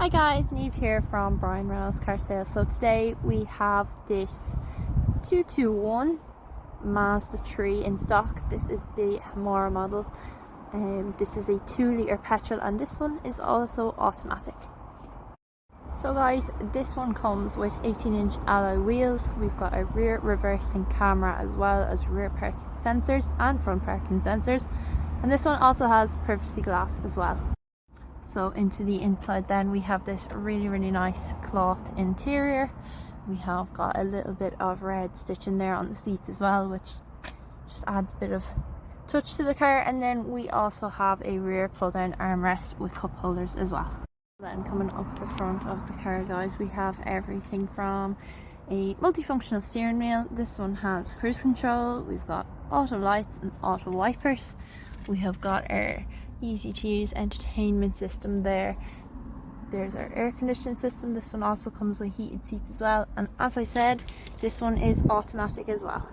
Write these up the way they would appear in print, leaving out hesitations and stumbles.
Hi guys, Neve here from Brian Reynolds Car Sales. So today we have this 221 Mazda 3 in stock. This is the Homura model. This is a 2-litre petrol and this one is also automatic. So guys, this one comes with 18-inch alloy wheels. We've got a rear reversing camera as well as rear parking sensors and front parking sensors. And this one also has privacy glass as well. So into the inside then we have this really nice cloth interior. We have got a little bit of red stitching there on the seats as well, which just adds a bit of touch to the car. And then we also have a rear pull down armrest with cup holders as well. Then coming up the front of the car guys, we have everything from a multifunctional steering wheel. This one has cruise control, we've got auto lights and auto wipers. We have got our easy to use entertainment system there. There's our air conditioning system. This one also comes with heated seats as well, and as I said, this one is automatic as well.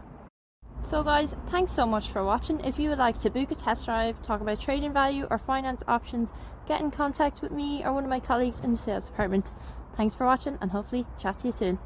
So guys, thanks so much for watching. If you would like to book a test drive, talk about trading value or finance options, get in contact with me or one of my colleagues in the sales department. Thanks for watching and hopefully chat to you soon.